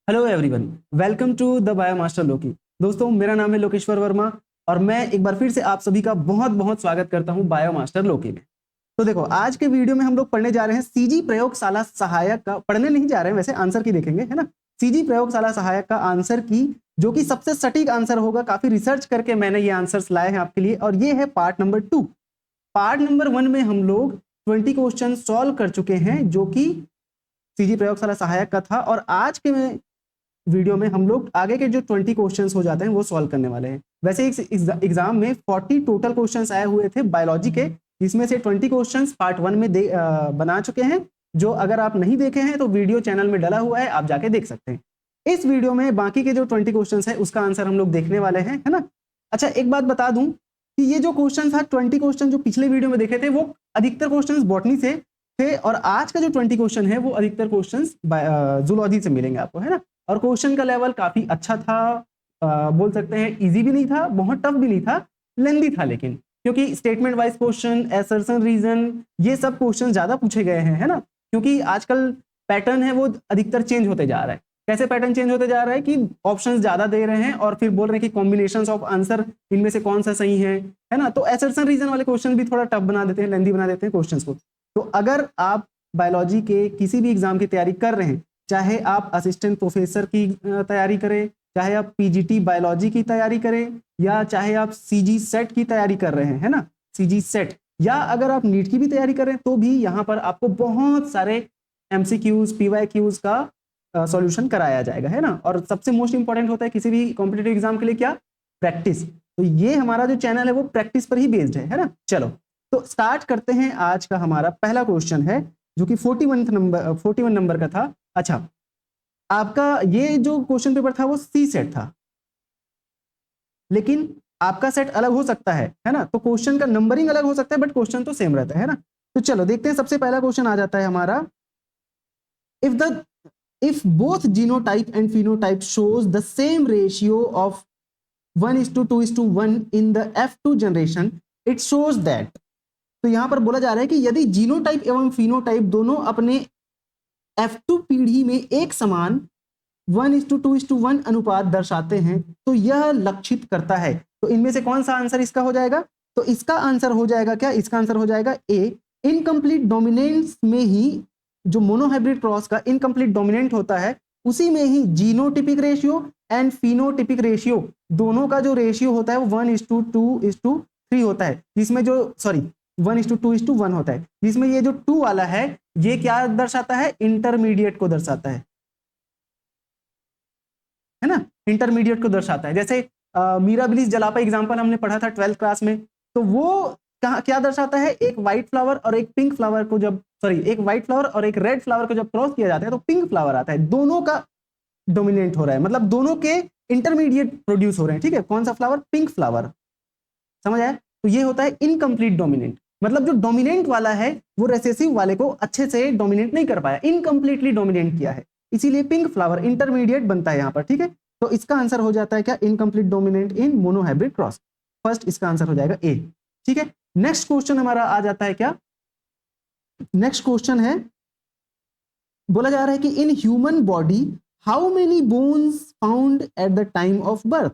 Hello everyone, welcome to the bio master लोकी। दोस्तों, मेरा नाम है लोकेश्वर वर्मा और मैं एक बार फिर से आप सभी का बहुत बहुत स्वागत करता हूं बायो मास्टर लोकी में। तो देखो, आज के वीडियो में हम लोग पढ़ने जा रहे हैं सीजी प्रयोगशाला सहायक का, पढ़ने नहीं जा रहे हैं, वैसे आंसर की देखेंगे, है ना। सीजी प्रयोगशाला सहायक का आंसर की, जो कि सबसे सटीक आंसर होगा। काफी रिसर्च करके मैंने ये आंसर्स लाए हैं आपके लिए, और ये है पार्ट नंबर 2। पार्ट नंबर 1 में हम लोग 20 क्वेश्चन सॉल्व कर चुके हैं, जो कि सीजी प्रयोगशाला सहायक का था। और आज के वीडियो में हम लोग आगे के जो 20 क्वेश्चंस हो जाते हैं वो सॉल्व करने वाले हैं। वैसे इस एग्जाम में 40 टोटल क्वेश्चंस आए हुए थे बायोलॉजी के, जिसमें से 20 क्वेश्चंस पार्ट 1 में बना चुके हैं। जो अगर आप नहीं देखे हैं तो वीडियो चैनल में डला हुआ है, आप जाके देख सकते हैं। इस वीडियो में बाकी के जो 20 क्वेश्चंस है उसका आंसर हम लोग देखने वाले हैं, है ना। अच्छा, एक बात बता दूं कि ये जो क्वेश्चन था, 20 क्वेश्चन जो पिछले वीडियो में देखे थे, वो अधिकतर क्वेश्चन बॉटनी से थे, और आज का जो 20 क्वेश्चन है वो अधिकतर क्वेश्चन जूलॉजी से मिलेंगे आपको, है ना। और क्वेश्चन का लेवल काफी अच्छा था, बोल सकते हैं इजी भी नहीं था, बहुत टफ भी नहीं था, लेंदी था, लेकिन क्योंकि statement wise question, assertion, reason, ये सब क्वेश्चन ज्यादा पूछे गए हैं, है ना। क्योंकि आजकल पैटर्न है वो अधिकतर चेंज होते जा रहा है। कैसे पैटर्न चेंज होते जा रहा है कि ऑप्शंस ज्यादा दे रहे हैं और फिर बोल रहे हैं कि कॉम्बिनेशंस ऑफ आंसर, इनमें से कौन सा सही है ना। तो असर्शन, रीजन वाले क्वेश्चन भी थोड़ा टफ बना देते हैं, लेंदी बना देते हैं क्वेश्चंस को। तो अगर आप बायोलॉजी के किसी भी एग्जाम की तैयारी कर रहे हैं, चाहे आप असिस्टेंट प्रोफेसर की तैयारी करें, चाहे आप पीजीटी बायोलॉजी की तैयारी करें, या चाहे आप सीजी सेट की तैयारी कर रहे हैं, है ना, सीजी सेट, या अगर आप नीट की भी तैयारी करें, तो भी यहाँ पर आपको बहुत सारे एमसीक्यूज, पीवाईक्यूज का सॉल्यूशन कराया जाएगा, है ना। और सबसे मोस्ट इंपॉर्टेंट होता है किसी भी कॉम्पिटेटिव एग्जाम के लिए क्या, प्रैक्टिस। तो ये हमारा जो चैनल है वो प्रैक्टिस पर ही बेस्ड है ना। चलो, तो स्टार्ट करते हैं। आज का हमारा पहला क्वेश्चन है, जो कि 41 नंबर का था। अच्छा, आपका ये जो क्वेश्चन पेपर था वो सी सेट था, लेकिन आपका सेट अलग हो सकता है ना। तो क्वेश्चन का नंबरिंग अलग हो सकता है, बट क्वेश्चन तो सेम रहता है ना। तो चलो देखते हैं। सबसे पहला क्वेश्चन आ जाता है हमारा, if both genotype and phenotype shows the same ratio of 1:2:1 in the F2 generation, it shows that। तो यहां पर बोला जा रहा है कि यदि जीनोटाइप एवं फिनोटाइप दोनों अपने F2 पीढ़ी में एक समान 1:2:1 अनुपात दर्शाते हैं, तो यह लक्षित करता है। तो इनमें से कौन सा आंसर इसका हो जाएगा? तो इसका आंसर हो जाएगा क्या? इसका आंसर हो जाएगा ए। इनकम्प्लीट डोमिनेंस में ही, जो मोनोहाइब्रिड क्रॉस का इनकम्प्लीट डोमिनेंट होता है, उसी में ही genotypic ratio and phenotypic ratio दोनों का जो रेशियो होता है वो 1:2:3 होता है, जिसमें जो 1:2:1 होता है, जिसमें ये जो 2 वाला है ये क्या दर्शाता है? इंटरमीडिएट को दर्शाता है ना, इंटरमीडिएट को दर्शाता है। जैसे मीराबिलिस जलापा एग्जांपल हमने पढ़ा था 12th क्लास में, तो वो क्या दर्शाता है? एक व्हाइट फ्लावर और एक पिंक फ्लावर को जब, एक व्हाइट फ्लावर और एक रेड फ्लावर को जब क्रॉस किया जाता है तो पिंक फ्लावर आता है। दोनों का डोमिनेंट हो रहा है, मतलब दोनों के इंटरमीडिएट प्रोड्यूस हो रहे हैं, ठीक है। कौन सा फ्लावर? पिंक फ्लावर, समझ आया? तो ये होता है इनकम्प्लीट डोमिनेंट, मतलब जो डोमिनेंट वाला है वो रेसेसिव वाले को अच्छे से डोमिनेट नहीं कर पाया, इनकम्प्लीटली डोमिनेट किया है, इसीलिए पिंक फ्लावर इंटरमीडिएट बनता है यहाँ पर, ठीक है। तो इसका आंसर हो जाता है क्या? Incomplete dominant in monohybrid cross. First इसका आंसर हो जाएगा ए, ठीक है। नेक्स्ट क्वेश्चन हमारा आ जाता है क्या? नेक्स्ट क्वेश्चन है, बोला जा रहा है कि in human body how many bones found at the time of birth.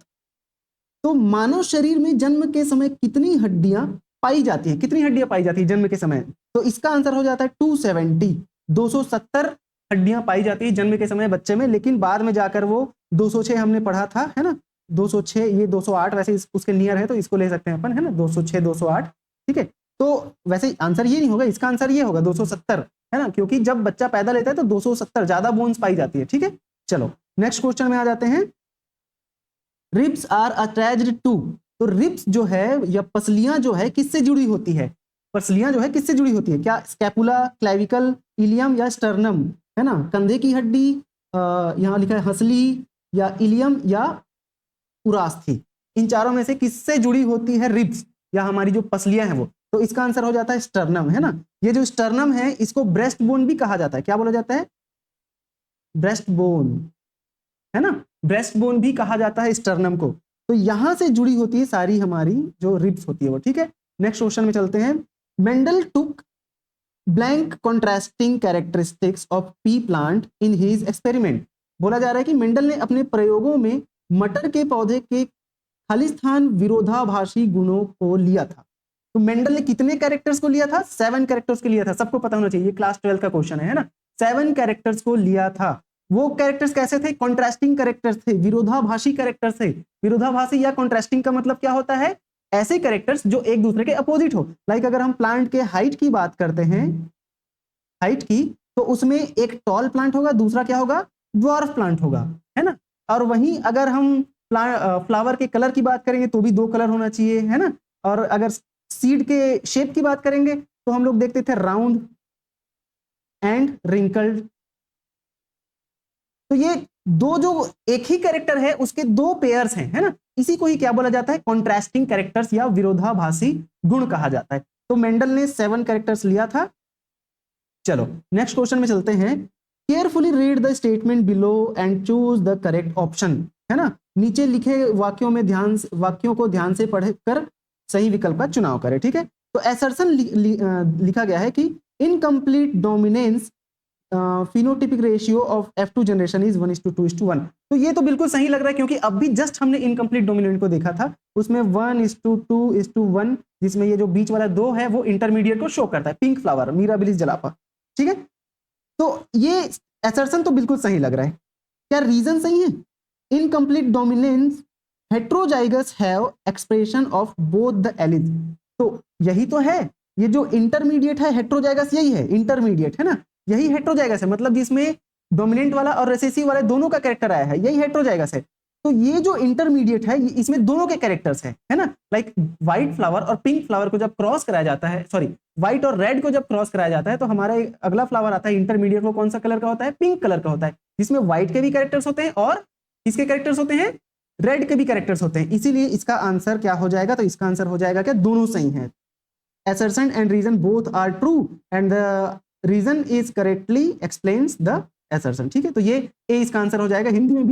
तो मानव शरीर में जन्म के समय कितनी हड्डियां पाई जाती है? कितनी हड्डियां पाई जाती है जन्म के समय? तो इसका आंसर हो जाता है 270, 270 हड्डियां पाई जाती है जन्म के समय बच्चे में, लेकिन बाद में जाकर वो 206 हमने पढ़ा था, है ना, 206, ये 208 वैसे उसके नियर है, तो इसको ले सकते हैं अपन, है ना, 206, 208, ठीक है। तो वैसे आंसर ये नहीं होगा, इसका आंसर ये होगा 270, है ना, क्योंकि जब बच्चा पैदा लेता है तो 270 ज्यादा बोन्स पाई जाती है, ठीक है। चलो नेक्स्ट क्वेश्चन में आ जाते हैं। Ribs are attached to. तो रिब्स जो है या पसलियां जो है किससे जुड़ी होती है? पसलियां जो है किससे जुड़ी होती है? क्या स्कैपुला, क्लेविकल, इलियम या स्टर्नम, है ना। कंधे की हड्डी, यहाँ लिखा है हंसली, या इलियम या उरास्थी, इन चारों में से किससे जुड़ी होती है रिब्स या हमारी जो पसलियां हैं वो? तो इसका आंसर हो जाता है स्टर्नम, है ना। ये जो स्टर्नम है इसको ब्रेस्ट बोन भी कहा जाता है। क्या बोला जाता है? ब्रेस्ट बोन, है ना, ब्रेस्ट बोन भी कहा जाता है स्टर्नम को। तो यहां से जुड़ी होती है सारी हमारी जो रिब्स होती है वो, ठीक है। नेक्स्ट क्वेश्चन में चलते हैं। Mendel took blank contrasting characteristics of P plant in his experiment. बोला जा रहा है कि मेंडल ने अपने प्रयोगों में मटर के पौधे के खालिस्तान विरोधाभासी गुणों को लिया था। तो मेंडल ने कितने कैरेक्टर्स को लिया था? 7 कैरेक्टर्स को लिया था। सबको पता होना चाहिए, क्लास 12 का क्वेश्चन है ना। 7 कैरेक्टर्स को लिया था। वो कैरेक्टर्स कैसे थे? कॉन्ट्रास्टिंग कैरेक्टर्स थे, विरोधाभासी कैरेक्टर्स थे। विरोधाभासी या कॉन्ट्रास्टिंग का मतलब क्या होता है? ऐसे कैरेक्टर्स जो एक दूसरे के अपोजिट हो। लाइक अगर हम प्लांट के हाइट की बात करते हैं, हाइट की, तो उसमें एक टॉल प्लांट होगा, दूसरा क्या होगा? ड्वार्फ प्लांट होगा, है ना। और वहीं अगर हम फ्लावर के कलर की बात करेंगे तो भी 2 कलर होना चाहिए, है ना। और अगर सीड के शेप की बात करेंगे तो हम लोग देखते थे राउंड एंड रिंकल्ड। तो ये दो जो एक ही कैरेक्टर है उसके 2 पेयर्स हैं, है ना। इसी को ही क्या बोला जाता है? कॉन्ट्रास्टिंग कैरेक्टर्स या विरोधाभासी गुण कहा जाता है। तो मेंडल ने 7 कैरेक्टर्स लिया था। चलो नेक्स्ट क्वेश्चन में चलते हैं। Carefully read the statement below and choose the correct option, है ना। नीचे लिखे वाक्यों को ध्यान से पढ़कर सही विकल्प का चुनाव करें, ठीक है। तो असर्शन लिखा गया है कि incomplete dominance phenotypic ratio of F2 generation is 1:2:1। तो ये तो बिल्कुल सही लग रहा है, क्योंकि अभी जस्ट हमने इनकम्प्लीट डोमिनेंट को देखा था, उसमें 1:2:1, जिसमें ये जो बीच वाला 2 है वो इंटरमीडिएट को शो करता है, पिंक फ्लावर, मीराबिलिस जलापा, ठीक है। तो ये असर्शन तो बिल्कुल सही लग रहा है। क्या रीजन सही है? Incomplete dominance heterozygous have expression of both the allies. तो यही तो है, ये जो इंटरमीडिएट है हेट्रोजाइगस, यही है इंटरमीडिएट, है ना। यही हेट्रोजाइगस है, मतलब जिसमें डोमिनेंट वाला और रिसेसिव वाले दोनों का कैरेक्टर आया है, यही हेट्रोजाइगस है। तो ये जो इंटरमीडिएट है इसमें दोनों के कैरेक्टर्स हैं, है ना। लाइक व्हाइट फ्लावर और पिंक फ्लावर को जब क्रॉस कराया जाता है, सॉरी व्हाइट और रेड को जब क्रॉस कराया जाता है तो हमारा अगला फ्लावर आता है इंटरमीडिएट, वो कौन सा कलर का होता है? पिंक कलर का होता है, जिसमें व्हाइट के भी कैरेक्टर्स होते हैं और किसके कैरेक्टर्स होते हैं? रेड के भी कैरेक्टर्स होते हैं। इसीलिए इसका आंसर क्या हो जाएगा? तो इसका आंसर हो जाएगा क्या? दोनों सही है। assertion and reason both are true and the reason is correctly explains the assertion, ठीक है। तो ये ए इसका आंसर हो जाएगा। हिंदी में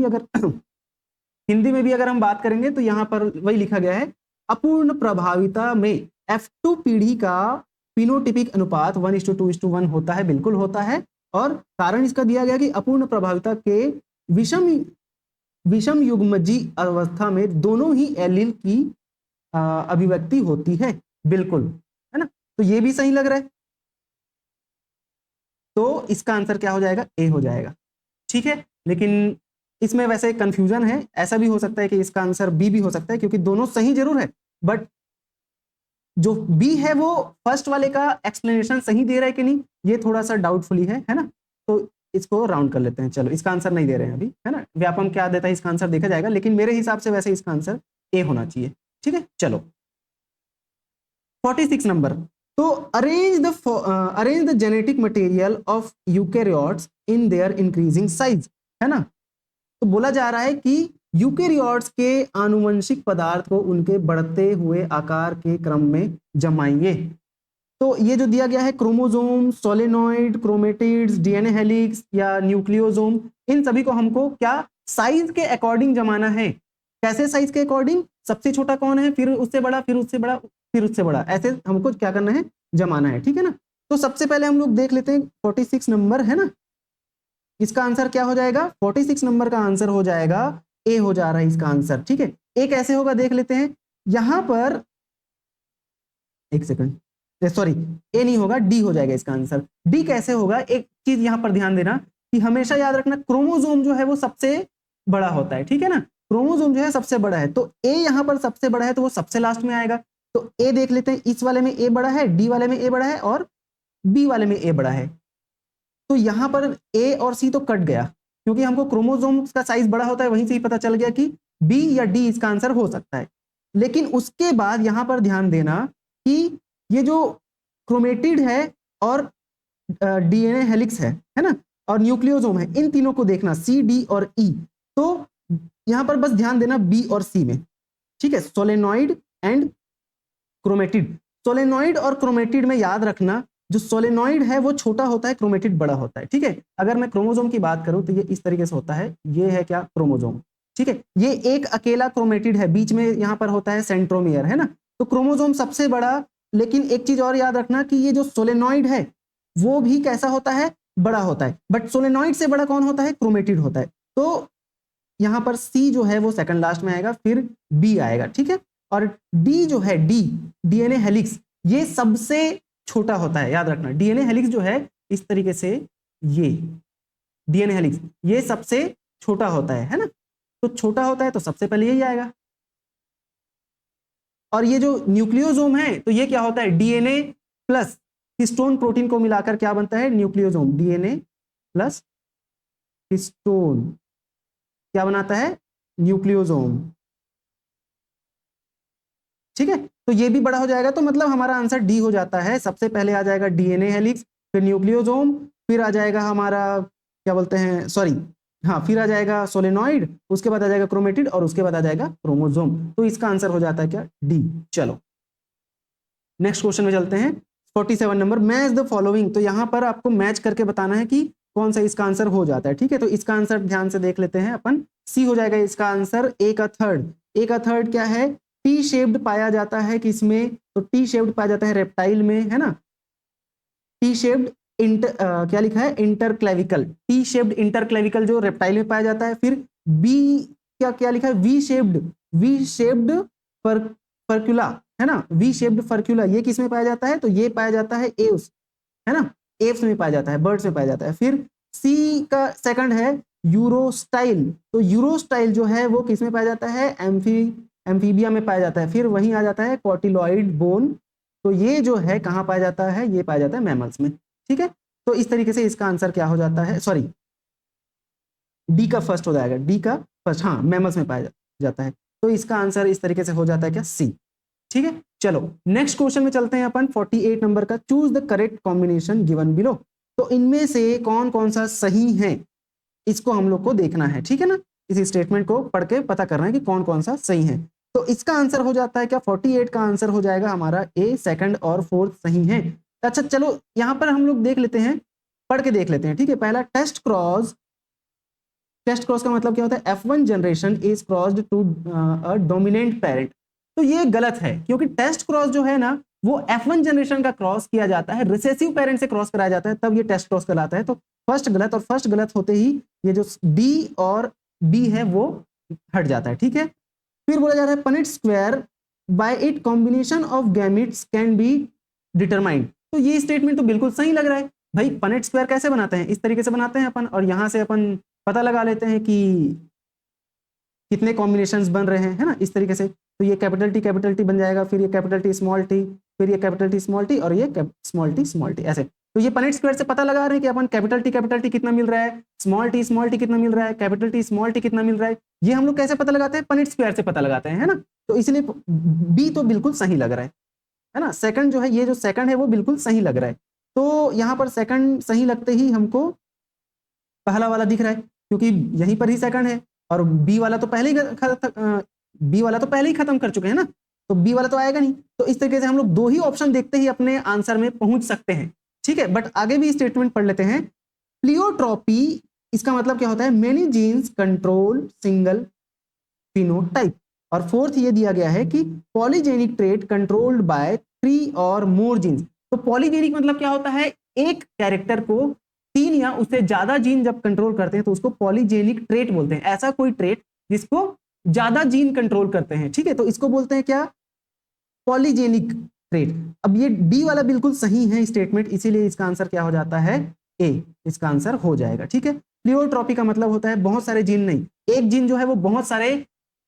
भी अगर हम बात करेंगे तो यहाँ पर वही लिखा गया है, अपूर्ण प्रभाविता में F2 पीढ़ी का फिनोटिपिक अनुपात 1:2:1 होता है, बिल्कुल होता है। और कारण इसका दिया गया कि अपूर्ण प्रभाविता के विषम युग्मजी अवस्था में दोनों ही एलील की अभिव्यक्ति होती है, बिल्कुल, है ना। तो ये भी सही लग रहा है, तो इसका आंसर क्या हो जाएगा? ए हो जाएगा, ठीक है। लेकिन इसमें वैसे कंफ्यूजन है, ऐसा भी हो सकता है कि इसका आंसर बी भी हो सकता है, क्योंकि दोनों सही जरूर है, बट जो बी है वो फर्स्ट वाले का एक्सप्लेनेशन सही दे रहा है कि नहीं, ये थोड़ा सा डाउटफुली है ना। तो इसको राउंड कर लेते हैं। चलो इसका आंसर नहीं दे रहे हैं अभी, है ना। व्यापम क्या देता है इसका आंसर देखा जाएगा, लेकिन मेरे हिसाब से वैसे इसका आंसर ए होना चाहिए, ठीक है। चलो 46 नंबर। तो arrange the genetic material of eukaryotes in their increasing size, है ना। तो बोला जा रहा है कि यूकैरियोट्स के आनुवंशिक पदार्थ को उनके बढ़ते हुए आकार के क्रम में जमाइए। तो ये जो दिया गया है chromosome, solenoid, chromatids, DNA helix या न्यूक्लियोसोम, इन सभी को हमको क्या साइज के अकॉर्डिंग जमाना है। कैसे साइज के अकॉर्डिंग? सबसे छोटा कौन है, फिर उससे बड़ा, फिर उससे बड़ा, फिर उससे बड़ा, ऐसे हमको क्या करना है? जमाना है, ठीक है ना। तो सबसे पहले हम लोग देख लेते हैं 46 नंबर, है ना। इसका आंसर क्या हो जाएगा? 46 नंबर का आंसर हो जाएगा ए हो जा रहा है इसका आंसर, ठीक है। ए कैसे होगा देख लेते हैं। यहां पर एक सेकंड, सॉरी ए नहीं होगा, डी हो जाएगा इसका आंसर। डी कैसे होगा? एक चीज यहां पर ध्यान देना कि हमेशा याद रखना, क्रोमोसोम जो है वो सबसे बड़ा होता है, ठीक है ना। क्रोमोसोम जो है सबसे बड़ा है, तो ए यहां पर सबसे बड़ा है तो वो सबसे लास्ट में आएगा। तो ए देख लेते हैं, इस वाले में ए बड़ा है, डी वाले में ए बड़ा है और बी वाले में ए बड़ा है। तो यहां पर ए और सी तो कट गया, क्योंकि हमको क्रोमोसोम का साइज बड़ा होता है, वहीं से ही पता चल गया कि बी या डी इसका आंसर हो सकता है। लेकिन उसके बाद यहां पर ध्यान देना कि ये जो क्रोमेटिड है और डीएनए हेलिक्स है ना, और न्यूक्लियोसोम है, इन तीनों को देखना, सी, डी और ई। तो यहां पर बस ध्यान देना बी और सी में, ठीक है। सोलेनॉइड एंड क्रोमेटिड, सोलेनॉइड और क्रोमेटिड में याद रखना, जो सोलेनॉइड है वो छोटा होता है, क्रोमेटिड बड़ा होता है, ठीक है। अगर मैं क्रोमोसोम की बात करूं तो ये इस तरीके से होता है, ये है क्या? क्रोमोसोम, ठीक है। ये एक अकेला क्रोमेटिड है, बीच में यहां पर होता है सेंट्रोमियर, है ना। तो क्रोमोसोम सबसे बड़ा। लेकिन एक चीज और याद रखना कि ये जो सोलेनॉइड है वो भी कैसा होता है? बड़ा होता है। बट सोलेनॉइड से बड़ा कौन होता है? क्रोमेटिड होता है। तो यहाँ पर सी जो है वो सेकंड लास्ट में आएगा, फिर बी आएगा, ठीक है। और डी जो है, डी डीएनए हेलिक्स, ये सबसे छोटा होता है, याद रखना। डीएनए हेलिक्स जो है इस तरीके से, ये डीएनए हेलिक्स ये सबसे छोटा होता है ना। तो छोटा होता है तो सबसे पहले यही आएगा। और ये जो न्यूक्लियोसोम है तो ये क्या होता है, डीएनए प्लस हिस्टोन प्रोटीन को मिलाकर क्या बनता है, न्यूक्लियोसोम। डीएनए प्लस हिस्टोन क्या बनाता है, न्यूक्लियोसोम, ठीक है। तो ये भी बड़ा हो जाएगा, तो मतलब हमारा आंसर डी हो जाता है। सबसे पहले आ जाएगा डीएनए हेलिक्स, फिर न्यूक्लियोसोम, फिर आ जाएगा हमारा क्या बोलते हैं, सॉरी हाँ, फिर आ जाएगा सोलेनॉइड, उसके बाद आ जाएगा क्रोमेटिड, और उसके बाद आ जाएगा क्रोमोसोम। तो इसका आंसर हो जाता है क्या, डी। चलो नेक्स्ट क्वेश्चन में चलते हैं। 47 नंबर, मैच द फॉलोइंग। तो यहां पर आपको मैच करके बताना है कि कौन सा इसका आंसर हो जाता है, ठीक है। तो इसका आंसर ध्यान से देख लेते हैं अपन। सी हो जाएगा इसका आंसर। ए का थर्ड, ए का थर्ड क्या है, टी शेप्ड पाया जाता है किसमें, तो टी शेप्ड पाया जाता है रेप्टाइल में, है ना। टी शेप्ड क्या लिखा है, इंटरक्लेविकल, टी शेप्ड इंटरक्लेविकल जो रेप्टाइल में पाया जाता है। फिर बी क्या क्या लिखा है, वी शेप्ड फर्क्यूला, है ना। वी शेप्ड फर्क्यूला ये किस में पाया जाता है, तो ये पाया जाता है एव्स, है ना, एव्स में पाया जाता है, बर्ड्स में पाया जाता है। फिर सी का सेकंड है यूरोस्टाइल, तो यूरोस्टाइल जो है वो किस में पाया जाता है, एम्फीबिया में पाया जाता है। फिर वहीं आ जाता है कॉटिलॉइड बोन, तो ये जो है कहाँ पाया जाता है, ये पाया जाता है मैमल्स में, ठीक है। तो इस तरीके से इसका आंसर क्या हो जाता है, सॉरी डी का फर्स्ट हो जाएगा, डी का फर्स्ट, हाँ मैमल्स में पाया जाता है। तो इसका आंसर इस तरीके से हो जाता है क्या, सी, ठीक है। चलो नेक्स्ट क्वेश्चन में चलते हैं अपन। 48 नंबर का, choose the correct combination given below. तो इनमें से कौन कौन सा सही है, इसको हम लोग को देखना है, ठीक है ना। इस स्टेटमेंट को पढ़ के पता करना है कि कौन कौन सा सही है। तो इसका आंसर हो जाता है क्या, 48 का आंसर हो जाएगा हमारा ए, सेकंड और फोर्थ सही है। अच्छा चलो यहां पर हम लोग देख लेते हैं, पढ़ के देख लेते हैं, ठीक है। पहला टेस्ट क्रॉस, टेस्ट क्रॉस का मतलब क्या होता है, F1 generation is crossed to a dominant parent. तो ये गलत है, क्योंकि टेस्ट क्रॉस जो है ना वो F1 जनरेशन का क्रॉस किया जाता है, रिसेसिव पेरेंट से क्रॉस कराया जाता है, तब ये टेस्ट क्रॉस कहलाता है। तो फर्स्ट गलत, और फर्स्ट गलत होते ही ये जो डी और बी है वो हट जाता है, ठीक है। फिर बोला जा रहा है Punnett square by it combination of gametes can be determined. तो ये स्टेटमेंट तो बिल्कुल सही लग रहा है भाई। पनेट स्क्वायर कैसे बनाते हैं, इस तरीके से बनाते हैं अपन, और यहां से अपन पता लगा लेते हैं कि कितने कॉम्बिनेशंस बन रहे हैं, है ना, इस तरीके से। तो ये कैपिटल टी बन जाएगा, फिर ये कैपिटल टी स्मॉल टी, फिर ये कैपिटल टी स्मॉल टी, और ये स्मॉल टी ऐसे। तो ये पनेट स्क्वायर से पता लगा रहे हैं कि अपन कैपिटल टी कितना मिल रहा है, स्मॉल टी कितना मिल रहा है, कैपिटल टी स्मॉल टी कितना मिल रहा है। ये हम लोग कैसे पता लगाते हैं, पनेट स्क्वायर से पता लगाते हैं, है ना। तो इसलिए बी तो बिल्कुल सही लग रहा है ना। सेकंड जो है, ये जो सेकंड है वो बिल्कुल सही लग रहा है। तो यहाँ पर सेकंड सही लगते ही हमको पहला वाला दिख रहा है, क्योंकि यहीं पर ही सेकंड है, और बी वाला तो पहले ही खत्म कर चुके हैं ना, तो बी वाला तो आएगा नहीं। तो इस तरीके से हम लोग दो ही ऑप्शन देखते ही अपने आंसर में पहुंच सकते हैं, ठीक है। बट आगे भी स्टेटमेंट पढ़ लेते हैं। प्लियोट्रॉपी, इसका मतलब क्या होता है, many jeans control single phenotype. और फोर्थ ये दिया गया है कि पॉलीजेनिक ट्रेट कंट्रोल्ड बाय 3 और मोर जीन्स। तो पॉलीजेनिक मतलब क्या होता है, एक कैरेक्टर को 3 या उससे ज्यादा जीन जब कंट्रोल करते हैं तो उसको पॉलीजेनिक ट्रेट बोलते हैं। ऐसा कोई ट्रेट जिसको ज्यादा जीन कंट्रोल करते हैं, ठीक है, तो इसको बोलते हैं क्या, पॉलीजेनिक ट्रेट। अब ये डी वाला बिल्कुल सही है स्टेटमेंट, इसीलिए इसका आंसर क्या हो जाता है, ए, इसका आंसर हो जाएगा, ठीक है। प्लियोट्रॉपी का मतलब होता है बहुत सारे जीन नहीं, एक जीन जो है वो बहुत सारे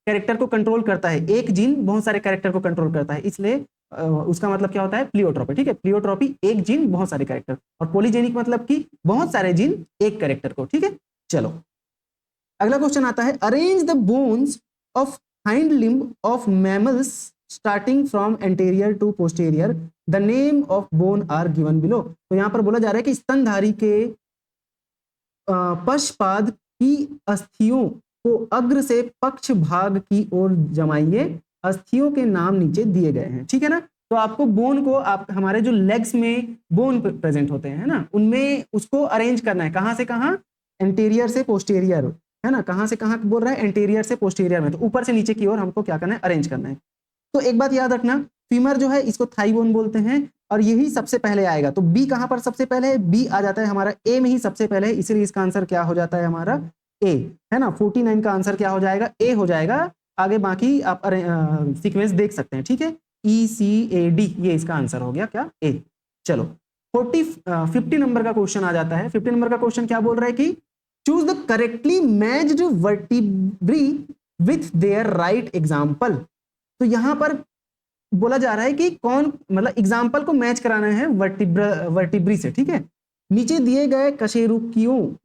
कैरेक्टर को कंट्रोल करता है, एक जीन बहुत सारे कैरेक्टर को कंट्रोल करता है, इसलिए उसका मतलब क्या होता है, प्लियोट्रॉपी, ठीक है। प्लियोट्रॉपी एक जीन बहुत सारे कैरेक्टर, और पॉलीजेनिक मतलब कि बहुत सारे जीन एक कैरेक्टर को, ठीक है। चलो अगला क्वेश्चन आता है, arrange the bones of hind limb of mammals starting from anterior to posterior, the name of bone are given below. तो यहां पर बोला जा रहा है कि स्तनधारी के पश्चपाद की अस्थियों को अग्र से पक्ष भाग की ओर जमाइए, अस्थियों के नाम नीचे दिए गए हैं, ठीक है ना। तो आपको बोन को, आप हमारे जो लेग्स में बोन प्रेजेंट होते हैं ना, उनमें उसको अरेंज करना है, कहां से कहां, एंटेरियर से पोस्टेरियर, है ना, कहां से कहां बोल रहा है, एंटेरियर से पोस्टेरियर में, तो ऊपर से नीचे की ओर हमको क्या करना है, अरेंज करना है। तो एक बात याद रखना, फीमर जो है इसको थाई बोन बोलते हैं, और यही सबसे पहले आएगा। तो बी कहां पर सबसे पहले है, बी आ जाता है हमारा ए में ही सबसे पहले, इसलिए इसका आंसर क्या हो जाता है हमारा, ए, है ना। 49 का आंसर क्या हो जाएगा, ए हो जाएगा। आगे बाकी आप सीक्वेंस देख सकते हैं, ठीक है। ECAD ये इसका आंसर हो गया क्या, ए। चलो 50 नंबर का क्वेश्चन आ जाता है। 50 नंबर का क्वेश्चन क्या बोल रहा है कि choose the correctly matched vertebrae with their right example. तो यहां पर बोला जा रहा है कि कौन, मतलब एग्जाम्पल को मैच कराना है वर्टिब्री से, ठीक है। नीचे दिए गए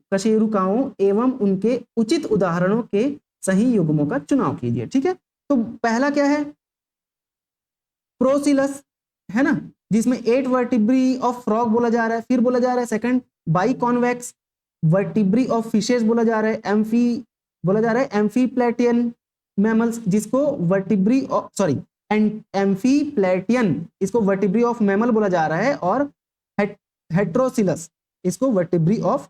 कशेरुकाओं एवं उनके उचित उदाहरणों के सही युग्मों का चुनाव कीजिए, ठीक है। तो पहला क्या है, प्रोसिलस, है ना, जिसमें 8 वर्टिब्री ऑफ फ्रॉग बोला जा रहा है। फिर बोला जा रहा है second by convex vertebrae of fishes बोला जा रहा है। एम्फी बोला जा रहा है एम्फीप्लेटियन मैमल्स, जिसको वर्टिब्री ऑफ सॉरी एम्फीप्लेटियन इसको वर्टिब्री ऑफ मैमल बोला जा रहा है। और हेट्रोसिलस इसको वर्टिब्री ऑफ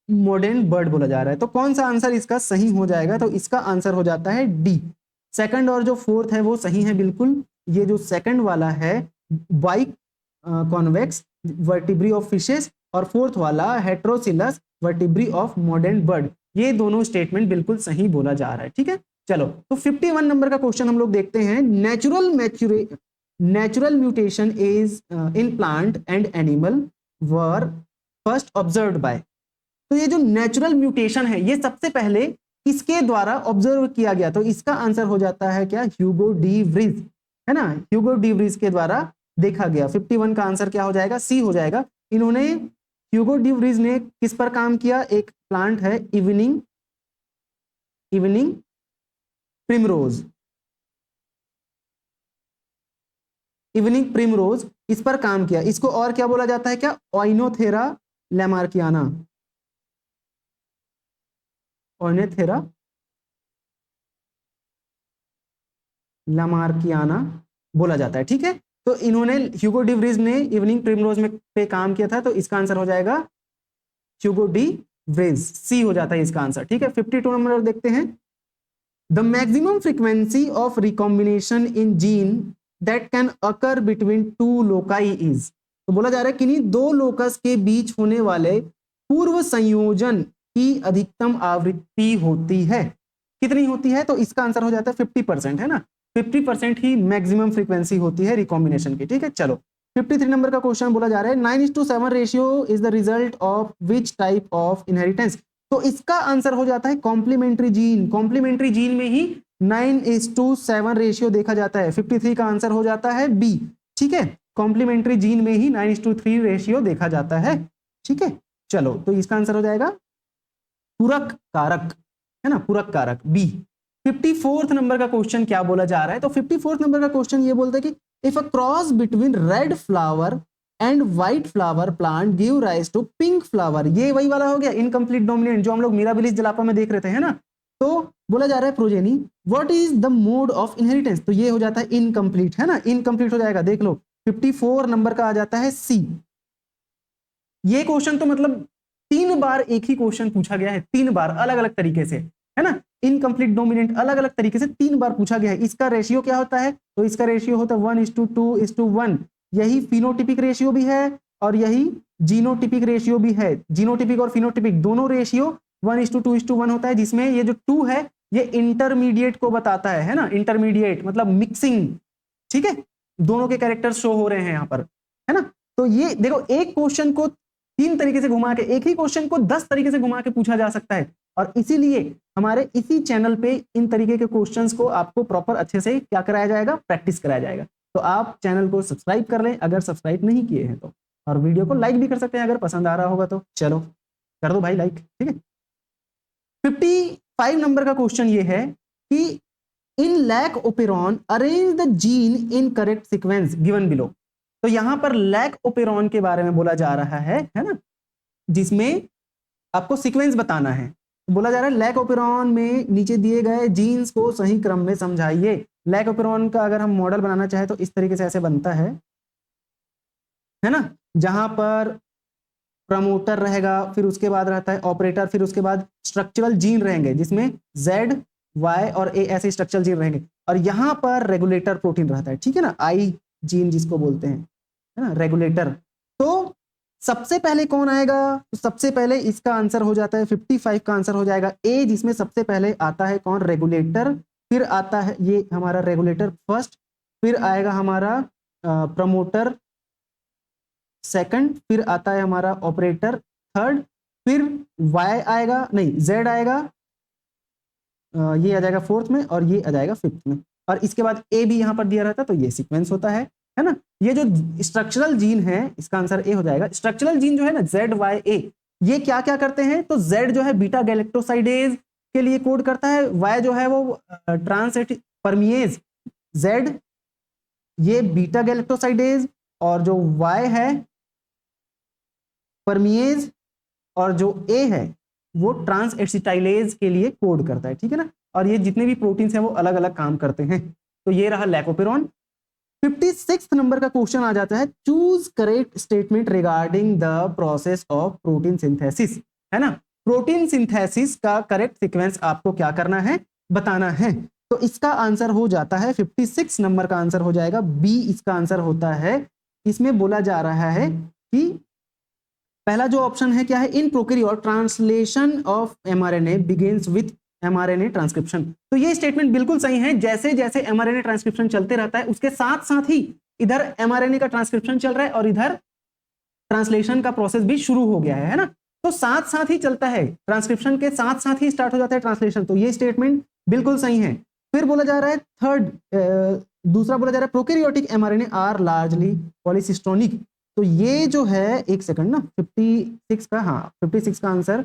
मॉडर्न बर्ड बोला जा रहा है। तो कौन सा आंसर इसका सही हो जाएगा, तो इसका आंसर हो जाता है डी। सेकंड और जो फोर्थ है वो सही है बिल्कुल। ये जो सेकंड वाला है by convex vertebrae of fishes और फोर्थ वाला हेट्रोसिलस वर्टिब्री ऑफ मॉडर्न बर्ड, ये दोनों स्टेटमेंट बिल्कुल सही बोला जा रहा है, ठीक है। चलो तो 51 नंबर का क्वेश्चन हम लोग देखते हैं। Natural mutation is in plant and animal were first observed bye. तो ये जो नेचुरल म्यूटेशन है ये सबसे पहले किसके द्वारा ऑब्जर्व किया गया, तो इसका आंसर हो जाता है क्या, ह्यूगो डी व्रीज, है ना। ह्यूगो डी व्रीज के द्वारा देखा गया। 51 का आंसर क्या हो जाएगा, सी हो जाएगा। इन्होंने ह्यूगो डी व्रीज ने किस पर काम किया, एक प्लांट है इवनिंग प्रिमरोज, इवनिंग प्रिमरोज, इस पर काम किया। इसको और क्या बोला जाता है, क्या ओइनोथेरा लैमार्कियाना, ओइनोथेरा लैमार्कियाना बोला जाता है, ठीक है। तो इन्होंने ह्यूगो डी व्रीज ने इवनिंग प्रिमरोज में पे काम किया था, तो इसका आंसर हो जाएगा ह्यूगो डी व्रीज, सी हो जाता है इसका आंसर, ठीक है। 52 नंबर देखते हैं। The maximum frequency of recombination in gene that can occur between 2 loci is. तो बोला जा रहा है किन्हीं 2 लोकस के बीच होने वाले पूर्व संयोजन की अधिकतम आवृत्ति होती है, कितनी होती है, तो इसका आंसर हो जाता है 50%, है ना। 50% ही मैक्सिमम फ्रीक्वेंसी होती है रिकॉम्बिनेशन की, ठीक है। चलो 53 नंबर का क्वेश्चन बोला जा रहा है 9:7 ratio is the result of which type of inheritance. तो इसका आंसर हो जाता है कॉम्प्लीमेंट्री जीन। कॉम्प्लीमेंट्री जीन में ही 9:7 रेशियो देखा जाता है। 53 का आंसर हो जाता है बी, ठीक है। कॉम्प्लीमेंट्री जीन में ही 9:3 रेशियो देखा जाता है, ठीक है। चलो तो इसका आंसर हो जाएगा पूरक कारक, है ना, पूरक कारक बी। 54th नंबर का क्वेश्चन क्या बोला जा रहा है, तो 54th नंबर का क्वेश्चन ये बोलता है कि if a cross between red flower and white flower plant give rise to pink flower, ये वही वाला हो गया इनकम्प्लीट डोमिनेंट जो हम लोग मिराबिलिस जलापा में देख रहे थे, है ना। तो बोला जा रहा है progeny what is the mode of inheritance, तो ये हो जाता है इनकम्प्लीट, है ना, इनकम्प्लीट हो जाएगा। देख लो 54 नंबर का आ जाता है सी। ये क्वेश्चन तो मतलब 3 बार एक ही क्वेश्चन पूछा गया है, 3 बार अलग अलग तरीके से, है ना। इनकम्प्लीट डोमिनेंट अलग अलग तरीके से 3 बार पूछा गया है। इसका रेशियो क्या होता है, तो इसका रेशियो होता है 1:2:1। यही फिनोटिपिक रेशियो भी है और यही जीनोटिपिक रेशियो भी है। जीनोटिपिक और फिनोटिपिक दोनों रेशियो 1:2:1 होता है, जिसमें ये जो 2 है ये इंटरमीडिएट को बताता है ना, इंटरमीडिएट मतलब मिक्सिंग, ठीक है। दोनों के कैरेक्टर्स शो हो रहे हैं यहाँ पर, है ना। तो ये देखो एक क्वेश्चन को 3 तरीके से घुमा के, एक ही क्वेश्चन को 10 तरीके से घुमा के पूछा जा सकता है, और इसीलिए हमारे इसी चैनल पे इन तरीके के क्वेश्चंस को आपको प्रॉपर अच्छे से क्या कराया जाएगा, प्रैक्टिस कराया जाएगा। तो आप चैनल को सब्सक्राइब कर लें अगर सब्सक्राइब नहीं किए हैं तो, और वीडियो को लाइक भी कर सकते हैं अगर पसंद आ रहा होगा तो। चलो कर दो भाई लाइक, ठीक है। 55 नंबर का क्वेश्चन ये है कि in lac operon arrange the gene in correct sequence given below. तो यहां पर लैक ओपेरॉन के बारे में बोला जा रहा है ना, जिसमें आपको सीक्वेंस बताना है। बोला जा रहा है लैक ओपेरॉन में नीचे दिए गए जीन्स को सही क्रम में समझाइए। लैक ओपेरॉन का अगर हम मॉडल बनाना चाहे तो इस तरीके से ऐसे बनता है ना, जहां पर प्रमोटर रहेगा, फिर उसके बाद रहता है ऑपरेटर, फिर उसके बाद स्ट्रक्चरल जीन रहेंगे जिसमें Z, Y और A ऐसे स्ट्रक्चरल जीन रहेंगे, और यहां पर रेगुलेटर प्रोटीन रहता है, ठीक है ना, I जीन जिसको बोलते हैं, है ना, रेगुलेटर। तो सबसे पहले कौन आएगा? तो सबसे पहले इसका आंसर हो जाता है 55 का आंसर हो जाएगा ए, जिसमें सबसे पहले आता है कौन? रेगुलेटर, फिर आता है ये हमारा रेगुलेटर फर्स्ट, फिर आएगा हमारा प्रमोटर सेकंड, फिर आता है हमारा ऑपरेटर थर्ड, फिर वाई आएगा, नहीं जेड आएगा, ये आ जाएगा फोर्थ में और ये आ जाएगा फिफ्थ में, और इसके बाद ए भी यहाँ पर दिया रहता है, तो ये सीक्वेंस होता है ना। ये जो स्ट्रक्चरल जीन है इसका आंसर ए हो जाएगा। स्ट्रक्चरल जीन जो है ना जेड वाई ए, ये क्या क्या करते हैं? तो जेड जो है बीटा गैलेक्टोसाइडेज के लिए कोड करता है, वाई जो है वो ट्रांस परमिएज, जेड ये बीटा गैलेक्टोसाइडेज, और जो वाई है परमिएज, और जो ए है वो ट्रांस एसिटाइलेज के लिए कोड करता है, ठीक है ना। और ये जितने भी प्रोटीन्स हैं वो अलग अलग काम करते हैं। तो ये रहा लैकोपेरॉन। 56 नंबर का क्वेश्चन आ जाता है, choose correct statement regarding the process of protein synthesis, है ना। प्रोटीन सिंथेसिस का करेक्ट सीक्वेंस आपको क्या करना है? बताना है। तो इसका आंसर हो जाता है 56 नंबर का आंसर हो जाएगा बी, इसका आंसर होता है। इसमें बोला जा रहा है कि पहला जो ऑप्शन है क्या है? In prokaryote translation of mRNA begins with mRNA transcription. तो ये स्टेटमेंट बिल्कुल सही है। जैसे जैसे एमआरएनए ट्रांसक्रिप्शन चलते रहता है उसके साथ साथ ही इधर एमआरएनए का ट्रांसक्रिप्शन चल रहा है और इधर ट्रांसलेशन का प्रोसेस भी शुरू हो गया है ना। तो साथ साथ ही चलता है, ट्रांसक्रिप्शन के साथ साथ ही स्टार्ट हो जाता है ट्रांसलेशन। तो ये स्टेटमेंट बिल्कुल सही है। फिर बोला जा रहा है दूसरा बोला जा रहा है prokaryotic mRNA are largely polycistronic. तो ये जो है, एक सेकंड ना, 56 का, हाँ 56 का आंसर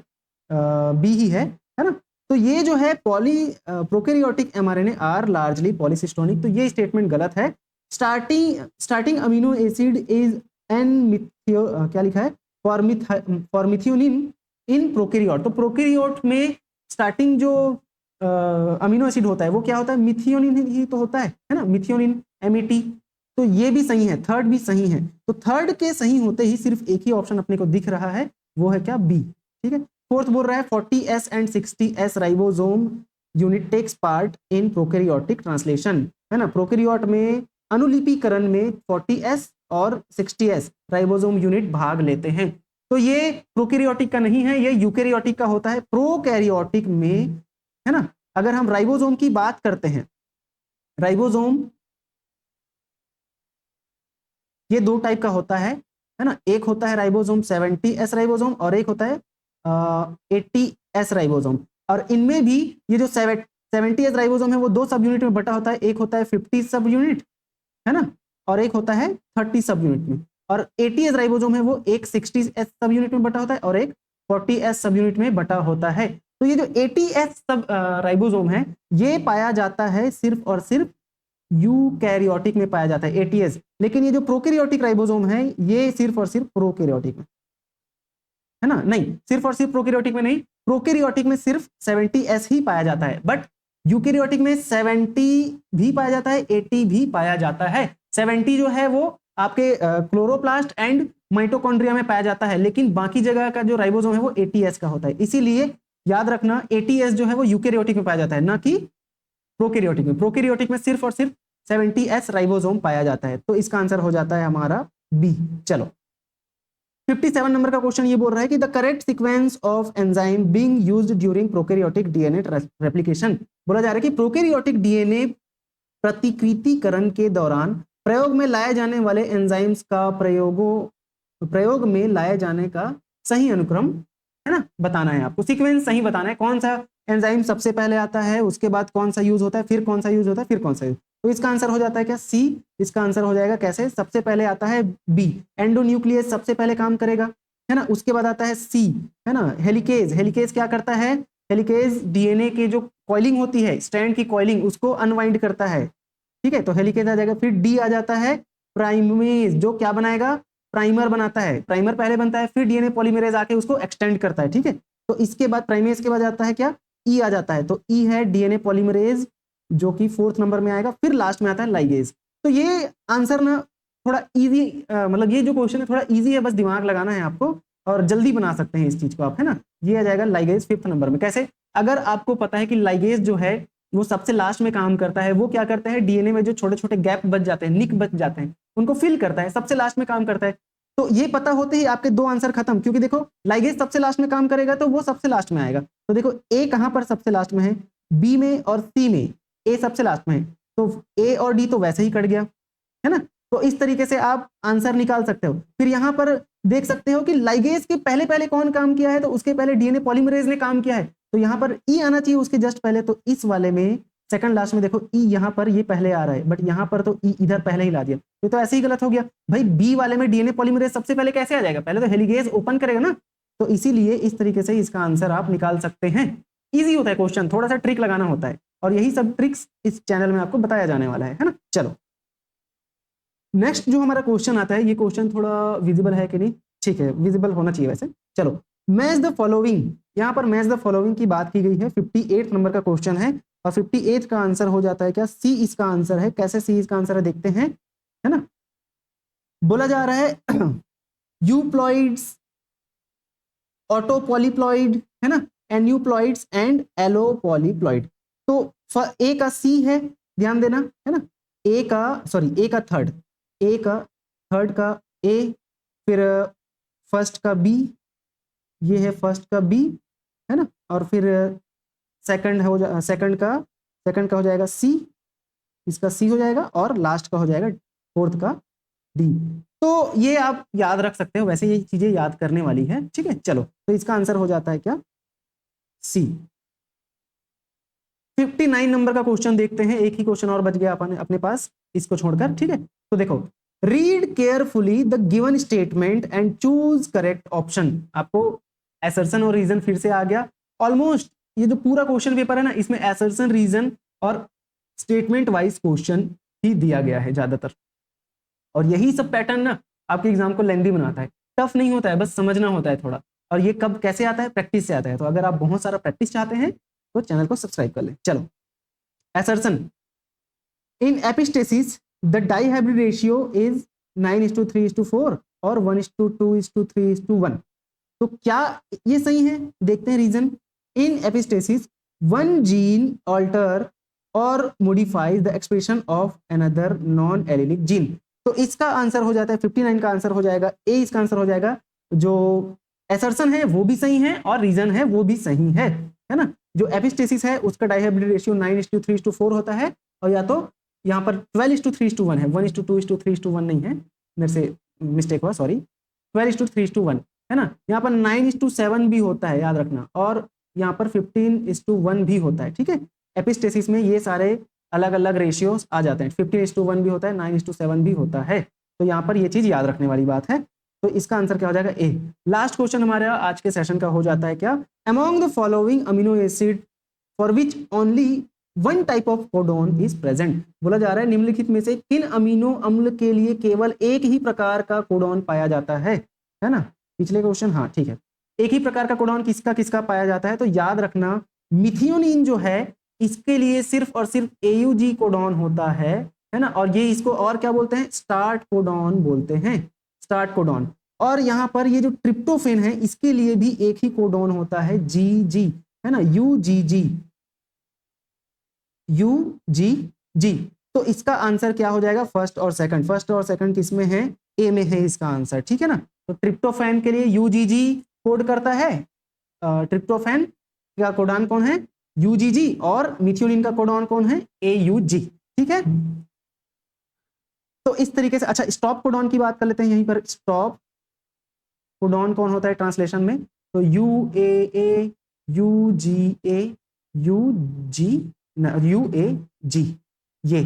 बी ही है ना। तो ये जो है prokaryotic mRNA are largely polycistronic, तो ये स्टेटमेंट गलत है। Starting amino acid is an क्या लिखा है? Formylmethionine in prokaryote. तो प्रोकैरियोट में स्टार्टिंग जो अमीनो एसिड होता है वो क्या होता है? मिथियोनिन ही तो होता है ना, मिथियोनिन MET। तो ये भी सही है, थर्ड भी सही है। तो थर्ड के सही होते ही सिर्फ एक ही ऑप्शन अपने को दिख रहा है, वो है क्या? बी, ठीक है। फोर्थ बोल रहा है 40S and 60S ribosome unit takes part in prokaryotic translation, है ना। प्रोकैरियोट में अनुलिपीकरण में 40S और 60S राइबोसोम यूनिट भाग लेते हैं। तो ये प्रोकैरियोटिक का नहीं है, ये यूकैरियोटिक का होता है। प्रोकैरियोटिक में, है ना, अगर हम राइबोसोम की बात करते हैं, राइबोसोम ये दो टाइप का होता है ना। एक होता है राइबोसोम 70S राइबोसोम और एक होता है 80S राइबोसोम। और इनमें भी ये जो 70S राइबोसोम है वो दो सब यूनिट में बटा होता है। एक होता है 50 सब यूनिट, है ना, और एक होता है 30 सब यूनिट में। और 80S राइबोसोम है वो एक 60S सब यूनिट में बटा होता है और एक 40S सब यूनिट में बटा होता है। तो ये जो 80S सब राइबोसोम है ये पाया जाता है सिर्फ और सिर्फ यूकैरियोटिक में पाया जाता है 80S। लेकिन ये जो प्रोकैरियोटिक राइबोसोम है ये सिर्फ और सिर्फ प्रोकैरियोटिक में, है ना, नहीं सिर्फ और सिर्फ प्रोकैरियोटिक में नहीं, प्रोकैरियोटिक में सिर्फ 70S ही पाया जाता है। बट यूकैरियोटिक में 70 भी पाया जाता है, 80 भी पाया जाता है। 70 जो है वो आपके क्लोरोप्लास्ट एंड माइटोकॉन्ड्रिया में पाया जाता है, लेकिन बाकी जगह का जो राइबोसोम है वो 80S का होता है। इसीलिए याद रखना 80S जो है वो यूकैरियोटिक में पाया जाता है, ना कि प्रोकैरियोटिक में। प्रोकैरियोटिक में सिर्फ और सिर्फ 70S राइबोसोम पाया जाता है। तो इसका आंसर हो जाता है हमारा बी। चलो 57 नंबर का क्वेश्चन ये बोल रहा है कि the correct sequence of enzyme being used during prokaryotic DNA replication. बोला जा रहा है कि प्रोकैरियोटिक डीएनए प्रतिकृतिकरण के दौरान प्रयोग में लाए जाने वाले एंजाइम्स का प्रयोग में लाए जाने का सही अनुक्रम, है ना, बताना है आपको। सीक्वेंस सही बताना है, कौन सा एंजाइम सबसे पहले आता है, उसके बाद कौन सा यूज होता है, फिर कौन सा यूज होता है, फिर कौन सा यूज। तो इसका आंसर हो जाता है क्या? सी। इसका आंसर हो जाएगा कैसे? सबसे पहले आता है बी, एंडोन्यूक्लियस सबसे पहले काम करेगा, है ना। उसके बाद आता है सी, है ना, हेलिकेज। हेलिकेज क्या करता है? हेलिकेज डीएनए के जो कॉइलिंग होती है, स्ट्रैंड की कॉइलिंग, उसको अनवाइंड करता है, ठीक है। तो हेलिकेज आ जाएगा। फिर डी आ जाता है प्राइमेज, जो क्या बनाएगा? प्राइमर बनाता है। प्राइमर पहले बनता है, फिर डीएनए पॉलीमरेज आके उसको एक्सटेंड करता है, ठीक है। तो इसके बाद प्राइमेज के बाद आता है क्या? ई आ जाता है। तो ई है डीएनए पॉलीमरेज, जो कि 4th नंबर में आएगा। फिर लास्ट में आता है लाइगेज। तो ये आंसर ना थोड़ा इजी, मतलब ये जो क्वेश्चन है थोड़ा इजी है, बस दिमाग लगाना है आपको और जल्दी बना सकते हैं इस चीज को आप, है ना। ये आ जाएगा लाइगेज 5th नंबर में। कैसे? अगर आपको पता है कि लाइगेज जो है वो सबसे लास्ट में काम करता है, वो क्या करता है? डीएनए में जो छोटे छोटे गैप बच जाते हैं, निक बच जाते हैं, उनको फिल करता है, सबसे लास्ट में काम करता है। तो ये पता होते ही आपके दो आंसर खत्म, क्योंकि देखो लाइगेज सबसे लास्ट में काम करेगा तो वो सबसे लास्ट में आएगा। तो देखो ए कहां पर सबसे लास्ट में है, बी में और सी में, ए सबसे लास्ट में है, तो ए और डी तो वैसे ही कट गया, है ना। तो इस तरीके से आप आंसर निकाल सकते हो। फिर यहां पर देख सकते हो कि लाइगेज के पहले पहले कौन काम किया है, तो उसके पहले डीएनए पॉलीमरेज ने काम किया है, तो यहां पर ई आना चाहिए उसके जस्ट पहले। तो इस वाले में सेकंड लास्ट में देखो ई यहां पर ये पहले आ रहा है, बट यहां पर तो ई इधर पहले ही ला दिया, ये तो ऐसे ही गलत हो गया भाई। बी वाले में डीएनए पॉलीमरेज सबसे पहले कैसे आ जाएगा, पहले तो हेलिगेज ओपन करेगा ना। तो इसीलिए इस तरीके से इसका आंसर आप निकाल सकते हैं। इजी होता है क्वेश्चन, थोड़ा सा ट्रिक लगाना होता है, और यही सब ट्रिक्स इस चैनल में आपको बताया जाने वाला है ना। चलो नेक्स्ट जो हमारा क्वेश्चन आता है, ये क्वेश्चन थोड़ा विजिबल है कि नहीं, ठीक है विजिबल होना चाहिए वैसे। चलो मैच द फॉलोइंग, यहाँ पर मैच द फॉलोइंग की बात की गई है, 58 नंबर का क्वेश्चन है, और 58 का आंसर हो जाता है क्या, सी इसका आंसर है। कैसे सी इसका आंसर है देखते हैं, है ना। बोला जा रहा है यूप्लॉइड्स, ऑटोपॉलीप्लॉइड, है ना, एन्यूप्लॉइड्स एंड एलोपॉलीप्लॉइड। तो ए का सी है, ध्यान देना, है ना, ए का सॉरी ए का थर्ड, ए का थर्ड का ए, फिर फर्स्ट का बी, ये है फर्स्ट का बी, है ना, और फिर सेकंड का हो जाएगा सी, इसका सी हो जाएगा, और लास्ट का हो जाएगा फोर्थ का डी। तो ये आप याद रख सकते हो, वैसे ये चीजें याद करने वाली है, ठीक है। चलो तो इसका आंसर हो जाता है क्या, सी। 59 नंबर का क्वेश्चन देखते हैं, एक ही क्वेश्चन और बच गया अपने पास इसको छोड़कर, ठीक है। तो देखो read carefully the given statement and choose correct option. आपको असर्शन और रीजन फिर से आ गया ऑलमोस्ट। ये जो पूरा क्वेश्चन पेपर है ना, इसमें असर्शन, रीजन और स्टेटमेंट वाइज क्वेश्चन ही दिया गया है ज्यादातर, और यही सब पैटर्न ना आपके एग्जाम को लेंदी बनाता है। टफ नहीं होता है, बस समझना होता है थोड़ा। और ये कब कैसे आता है, प्रैक्टिस से आता है। तो अगर आप बहुत सारा प्रैक्टिस चाहते हैं तो चैनल को सब्सक्राइब कर लें। चलो assertion, in epistasis the dihybrid ratio is 9:3:4 और 1:2:3:1। तो क्या ये सही है, देखते हैं रीजन। इन एपिस्टेसिस वन जीन ऑल्टर और modifies the expression of another non allylic gene. तो इसका आंसर हो जाता है 59 का आंसर हो जाएगा ए, इसका आंसर हो जाएगा। जो असर्शन है वो भी सही है और रीजन है वो भी सही है ना। जो एपिस्टेसिस है उसका डाइहाइब्रिड रेशियो 9:3:4 होता है, और या तो यहाँ पर 12:3:1 है, 1:2:3:1 नहीं है, मेरे से मिस्टेक हुआ, सॉरी, 12:3:1 है ना। यहाँ पर 9:7 भी होता है, याद रखना, और यहाँ पर 15:1 भी होता है, ठीक है। एपिस्टेसिस में ये सारे अलग अलग रेशियोज आ जाते हैं, 15:1 भी होता है, 9:7 भी होता है। तो यहाँ पर ये चीज याद रखने वाली बात है। तो इसका आंसर क्या हो जाएगा, ए। लास्ट क्वेश्चन हमारा आज के सेशन का हो जाता है क्या, among the following amino acid for which only one type of codon is present. बोला जा रहा है निम्नलिखित में से किन अमीनो अम्ल के लिए केवल एक ही प्रकार का कोडोन पाया जाता है ना। पिछले क्वेश्चन, हाँ ठीक है, एक ही प्रकार का कोडोन किसका किसका पाया जाता है। तो याद रखना मिथियोनिन जो है इसके लिए सिर्फ और सिर्फ AUG कोडोन होता है ना, और ये इसको और क्या बोलते हैं, स्टार्ट कोडोन बोलते हैं, स्टार्ट कोडोन। और यहाँ पर ये जो ट्रिप्टोफेन है इसके लिए भी एक ही कोडोन होता है, GG, है ना, UGG, UGG। तो इसका आंसर क्या हो जाएगा, फर्स्ट और सेकंड। फर्स्ट और सेकंड किसमें है, ए में है इसका आंसर, ठीक है ना। तो ट्रिप्टोफैन के लिए UGG कोड करता है, ट्रिप्टोफैन का कोडॉन कौन है, UGG, और मिथियोनिन का कोडॉन कौन है, AUG, ठीक है। तो इस तरीके से, अच्छा स्टॉप कोडॉन की बात कर लेते हैं। यहीं पर स्टॉप कोडॉन कौन होता है ट्रांसलेशन में, तो UAA, UGA, UAG, ये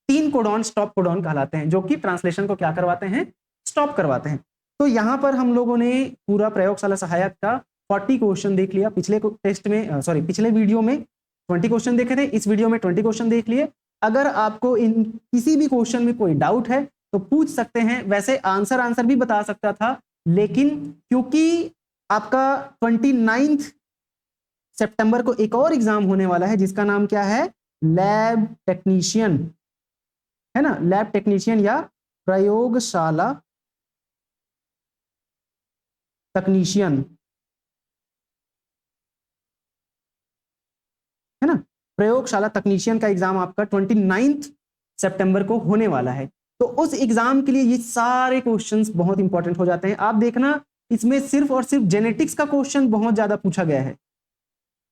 तीन कोडॉन स्टॉप कोडॉन कहलाते हैं, जो कि ट्रांसलेशन को क्या करवाते हैं, स्टॉप करवाते हैं। तो यहां पर हम लोगों ने पूरा प्रयोगशाला सहायक का 40 क्वेश्चन देख लिया। पिछले टेस्ट में पिछले वीडियो में 20 क्वेश्चन देखे थे, इस वीडियो में 20 क्वेश्चन देख लिए। अगर आपको इन किसी भी क्वेश्चन में कोई डाउट है तो पूछ सकते हैं। वैसे आंसर भी बता सकता था, लेकिन क्योंकि आपका 29 सितंबर को एक और एग्जाम होने वाला है जिसका नाम क्या है, लैब टेक्नीशियन, है ना, लैब टेक्नीशियन या प्रयोगशाला तकनीशियन, है ना। प्रयोगशाला तकनीशियन का एग्जाम आपका 29 सितंबर को होने वाला है। तो उस एग्जाम के लिए ये सारे क्वेश्चंस बहुत इंपॉर्टेंट हो जाते हैं। आप देखना इसमें सिर्फ और सिर्फ जेनेटिक्स का क्वेश्चन बहुत ज्यादा पूछा गया है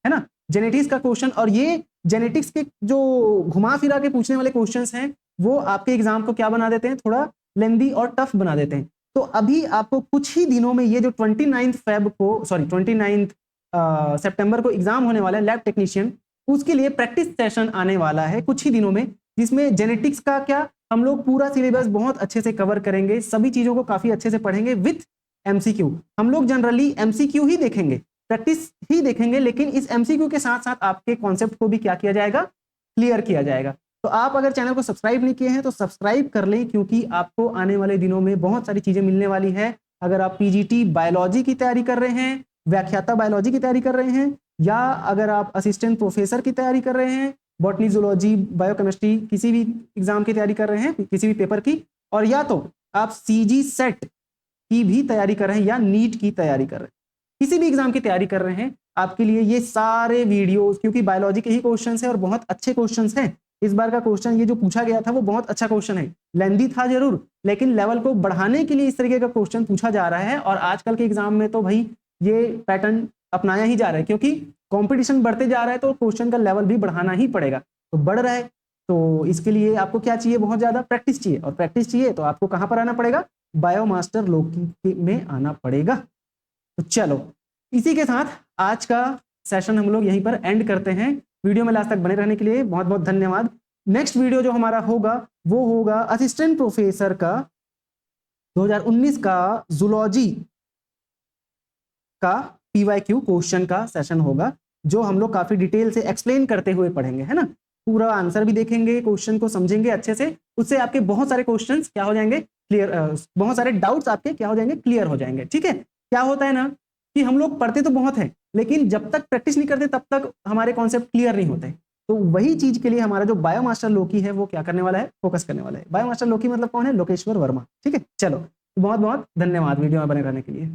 ना, जेनेटिक्स का क्वेश्चन। और ये जेनेटिक्स के जो घुमा फिरा के पूछने वाले क्वेश्चंस हैं वो आपके एग्जाम को क्या बना देते हैं, थोड़ा लेंदी और टफ बना देते हैं। तो अभी आपको कुछ ही दिनों में ये जो 29 सितंबर को एग्जाम होने वाला है लैब टेक्नीशियन, उसके लिए प्रैक्टिस सेशन आने वाला है कुछ ही दिनों में, जिसमें जेनेटिक्स का क्या हम लोग पूरा सिलेबस बहुत अच्छे से कवर करेंगे, सभी चीजों को काफी अच्छे से पढ़ेंगे विथ एमसीक्यू। हम लोग जनरली एमसीक्यू ही देखेंगे, प्रैक्टिस ही देखेंगे, लेकिन इस एमसीक्यू के साथ साथ आपके कॉन्सेप्ट को भी क्या किया जाएगा, क्लियर किया जाएगा। तो आप अगर चैनल को सब्सक्राइब नहीं किए हैं तो सब्सक्राइब कर लें, क्योंकि आपको आने वाले दिनों में बहुत सारी चीजें मिलने वाली है। अगर आप पीजीटी बायोलॉजी की तैयारी कर रहे हैं, व्याख्याता बायोलॉजी की तैयारी कर रहे हैं, या अगर आप असिस्टेंट प्रोफेसर की तैयारी कर रहे हैं, बॉटनी, जूलॉजी, बायोकेमिस्ट्री, किसी भी एग्जाम की तैयारी कर रहे हैं, किसी भी पेपर की, और या तो आप सीजी सेट की भी तैयारी कर रहे हैं या नीट की तैयारी कर रहे हैं, किसी भी एग्जाम की तैयारी कर रहे हैं, आपके लिए ये सारे वीडियोस, क्योंकि बायोलॉजी के ही क्वेश्चंस हैं और बहुत अच्छे क्वेश्चंस हैं। इस बार का क्वेश्चन ये जो पूछा गया था वो बहुत अच्छा क्वेश्चन है, लेंदी था जरूर, लेकिन लेवल को बढ़ाने के लिए इस तरीके का क्वेश्चन पूछा जा रहा है। और आजकल के एग्जाम में तो भाई ये पैटर्न अपनाया ही जा रहा है, क्योंकि कंपटीशन बढ़ते जा रहा है तो क्वेश्चन का लेवल भी बढ़ाना ही पड़ेगा। तो बढ़ रहा है, तो इसके लिए आपको क्या चाहिए, बहुत ज्यादा प्रैक्टिस चाहिए, और प्रैक्टिस चाहिए तो आपको कहां पर आना पड़ेगा, बायोमास्टर लोकी में आना पड़ेगा। तो चलो, इसी के साथ आज का सेशन हम लोग यहीं पर एंड करते हैं। वीडियो में लास्ट तक बने रहने के लिए बहुत बहुत धन्यवाद। नेक्स्ट वीडियो जो हमारा होगा वो होगा असिस्टेंट प्रोफेसर का 2019 का जूलॉजी का पीवाईक्यू क्वेश्चन का सेशन होगा, जो हम लोग काफी डिटेल से एक्सप्लेन करते हुए पढ़ेंगे, है ना। पूरा आंसर भी देखेंगे, क्वेश्चन को समझेंगे अच्छे से, उससे आपके बहुत सारे क्वेश्चंस क्या हो जाएंगे, क्लियर, बहुत सारे डाउट्स आपके क्या हो जाएंगे, क्लियर हो जाएंगे। ठीक है, क्या होता है ना कि हम लोग पढ़ते तो बहुत है, लेकिन जब तक प्रैक्टिस नहीं करते तब तक हमारे कॉन्सेप्ट क्लियर नहीं होते। तो वही चीज के लिए हमारा जो बायोमास्टर लोकी है वो क्या करने वाला है, फोकस करने वाला है। बायोमास्टर लोकी मतलब कौन है, लोकेश्वर वर्मा। ठीक है, चलो बहुत बहुत धन्यवाद वीडियो में बने रहने के लिए।